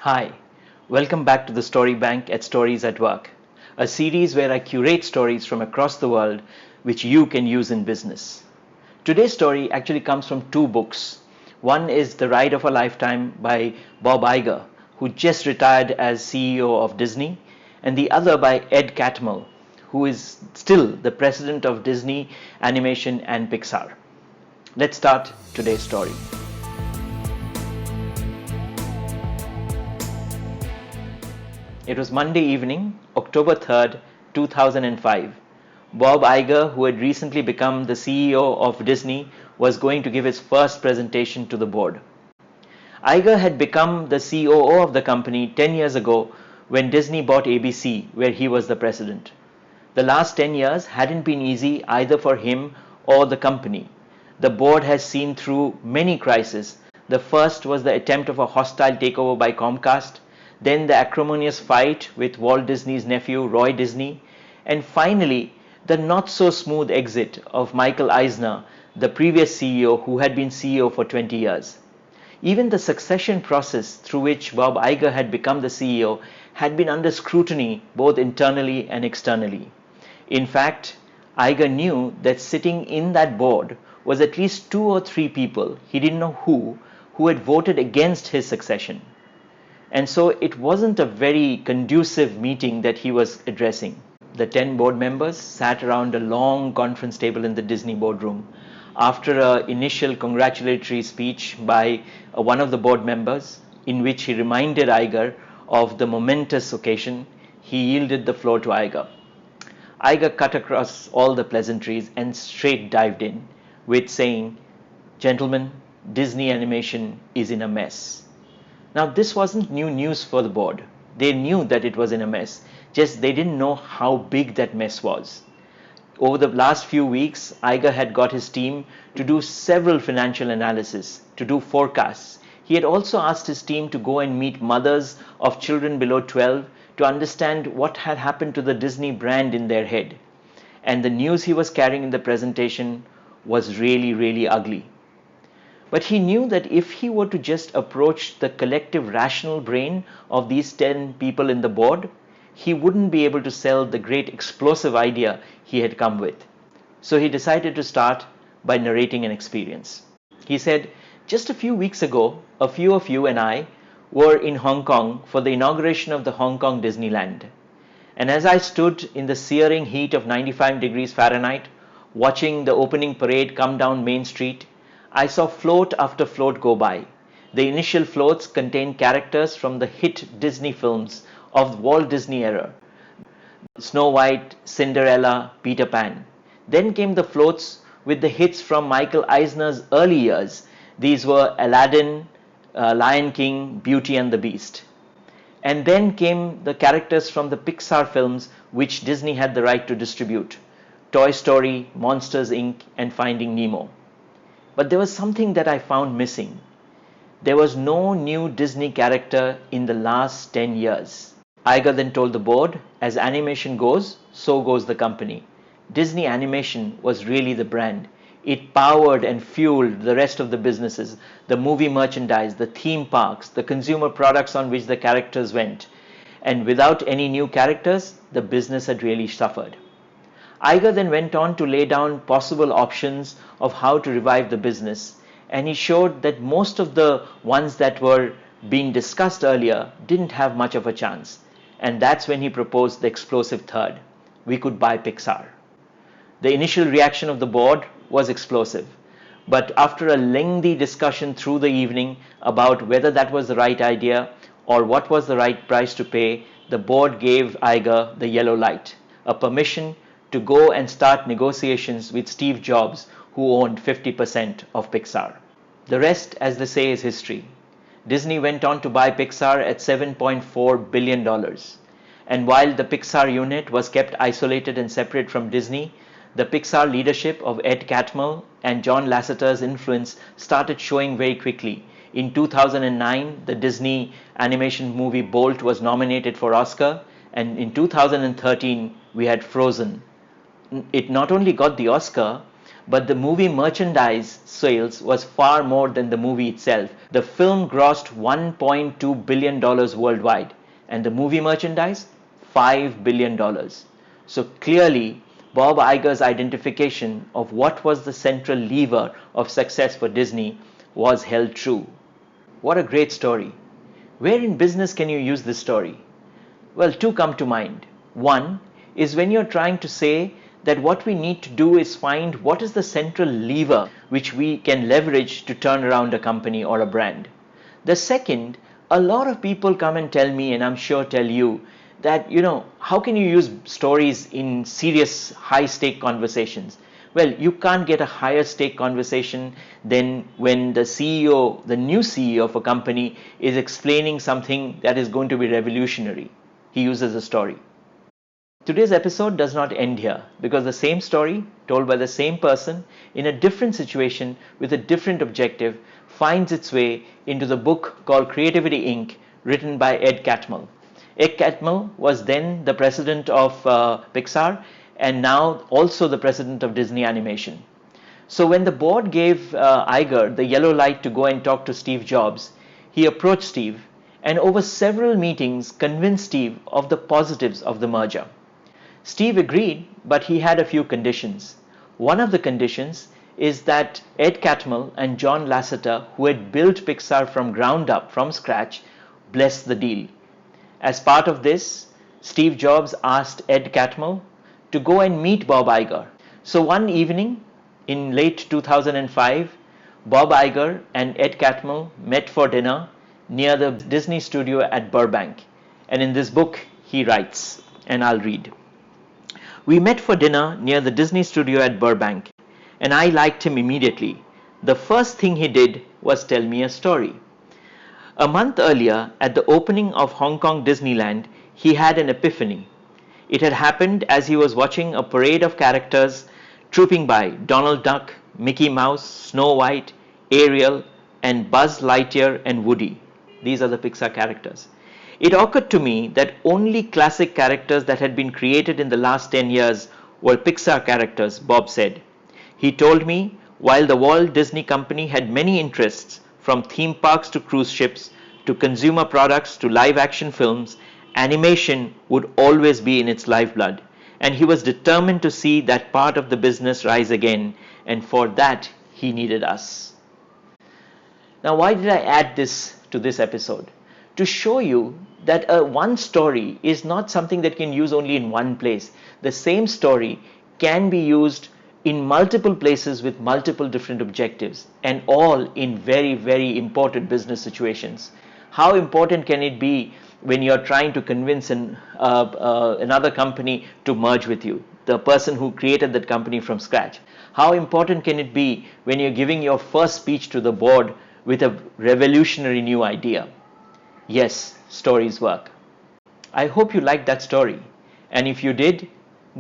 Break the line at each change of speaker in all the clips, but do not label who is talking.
Hi, welcome back to the Story Bank at Stories at Work, a series where I curate stories from across the world which you can use in business. Today's story actually comes from two books. One is The Ride of a Lifetime by Bob Iger, who just retired as CEO of Disney, and the other by Ed Catmull, who is still the president of Disney Animation and Pixar. Let's start today's story. It was Monday evening, October 3rd, 2005. Bob Iger, who had recently become the CEO of Disney, was going to give his first presentation to the board. Iger had become the COO of the company 10 years ago when Disney bought ABC, where he was the president. The last 10 years hadn't been easy either for him or the company. The board has seen through many crises. The first was the attempt of a hostile takeover by Comcast, then the acrimonious fight with Walt Disney's nephew, Roy Disney, and finally the not-so-smooth exit of Michael Eisner, the previous CEO who had been CEO for 20 years. Even the succession process through which Bob Iger had become the CEO had been under scrutiny both internally and externally. In fact, Iger knew that sitting in that board was at least 2 or 3 people, he didn't know who had voted against his succession. And so it wasn't a very conducive meeting that he was addressing. The 10 board members sat around a long conference table in the Disney boardroom. After an initial congratulatory speech by one of the board members, in which he reminded Iger of the momentous occasion, he yielded the floor to Iger. Iger cut across all the pleasantries and straight dived in with saying, "Gentlemen, Disney animation is in a mess." Now, this wasn't new news for the board. They knew that it was in a mess, just they didn't know how big that mess was. Over the last few weeks, Iger had got his team to do several financial analysis, to do forecasts. He had also asked his team to go and meet mothers of children below 12 to understand what had happened to the Disney brand in their head. And the news he was carrying in the presentation was really, really ugly. But he knew that if he were to just approach the collective rational brain of these 10 people in the board, he wouldn't be able to sell the great explosive idea he had come with. So he decided to start by narrating an experience. He said, "Just a few weeks ago, a few of you and I were in Hong Kong for the inauguration of the Hong Kong Disneyland. And as I stood in the searing heat of 95 degrees Fahrenheit, watching the opening parade come down Main Street, I saw float after float go by. The initial floats contained characters from the hit Disney films of the Walt Disney era, Snow White, Cinderella, Peter Pan. Then came the floats with the hits from Michael Eisner's early years. These were Aladdin, Lion King, Beauty and the Beast. And then came the characters from the Pixar films which Disney had the right to distribute, Toy Story, Monsters Inc. and Finding Nemo. But there was something that I found missing. There was no new Disney character in the last 10 years. Iger then told the board, as animation goes, so goes the company. Disney Animation was really the brand. It powered and fueled the rest of the businesses, the movie merchandise, the theme parks, the consumer products on which the characters went. And without any new characters, the business had really suffered. Iger then went on to lay down possible options of how to revive the business, and he showed that most of the ones that were being discussed earlier didn't have much of a chance. And that's when he proposed the explosive third. We could buy Pixar. The initial reaction of the board was explosive, but after a lengthy discussion through the evening about whether that was the right idea or what was the right price to pay, the board gave Iger the yellow light, a permission to go and start negotiations with Steve Jobs, who owned 50% of Pixar. The rest, as they say, is history. Disney went on to buy Pixar at $7.4 billion. And while the Pixar unit was kept isolated and separate from Disney, the Pixar leadership of Ed Catmull and John Lasseter's influence started showing very quickly. In 2009, the Disney animation movie Bolt was nominated for Oscar, and in 2013, we had Frozen. It not only got the Oscar, but the movie merchandise sales was far more than the movie itself. The film grossed $1.2 billion worldwide, and the movie merchandise, $5 billion. So clearly, Bob Iger's identification of what was the central lever of success for Disney was held true. What a great story. Where in business can you use this story? Well, two come to mind. One is when you're trying to say that what we need to do is find what is the central lever which we can leverage to turn around a company or a brand. The second, a lot of people come and tell me, and I'm sure tell you, that, how can you use stories in serious high-stake conversations? Well, you can't get a higher stake conversation than when the CEO, the new CEO of a company, is explaining something that is going to be revolutionary. He uses a story. Today's episode does not end here, because the same story, told by the same person in a different situation with a different objective, finds its way into the book called Creativity Inc., written by Ed Catmull. Ed Catmull was then the president of Pixar, and now also the president of Disney Animation. So when the board gave Iger the yellow light to go and talk to Steve Jobs, he approached Steve and over several meetings convinced Steve of the positives of the merger. Steve agreed, but he had a few conditions. One of the conditions is that Ed Catmull and John Lasseter, who had built Pixar from ground up, from scratch, blessed the deal. As part of this, Steve Jobs asked Ed Catmull to go and meet Bob Iger. So one evening in late 2005, Bob Iger and Ed Catmull met for dinner near the Disney studio at Burbank. And in this book, he writes, and I'll read. We met for dinner near the Disney studio at Burbank, and I liked him immediately. The first thing he did was tell me a story. A month earlier, at the opening of Hong Kong Disneyland, he had an epiphany. It had happened as he was watching a parade of characters trooping by: Donald Duck, Mickey Mouse, Snow White, Ariel, and Buzz Lightyear and Woody. These are the Pixar characters. It occurred to me that only classic characters that had been created in the last 10 years were Pixar characters, Bob said. He told me while the Walt Disney Company had many interests, from theme parks to cruise ships, to consumer products to live action films, animation would always be in its lifeblood, and he was determined to see that part of the business rise again, and for that he needed us. Now, why did I add this to this episode? To show you that one story is not something that can use only in one place. The same story can be used in multiple places with multiple different objectives, and all in very, very important business situations. How important can it be when you're trying to convince another company to merge with you, the person who created that company from scratch? How important can it be when you're giving your first speech to the board with a revolutionary new idea? Yes, stories work. I hope you liked that story. And if you did,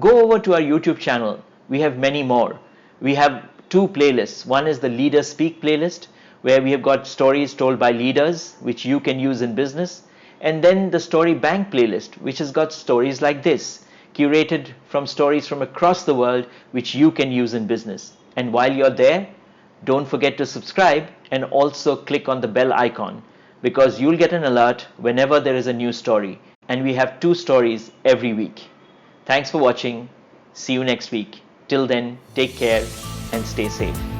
go over to our YouTube channel. We have many more. We have two playlists. One is the Leaders Speak playlist, where we have got stories told by leaders, which you can use in business. And then the Story Bank playlist, which has got stories like this, curated from stories from across the world, which you can use in business. And while you're there, don't forget to subscribe and also click on the bell icon, because you'll get an alert whenever there is a new story. And we have 2 stories every week. Thanks for watching. See you next week. Till then, take care and stay safe.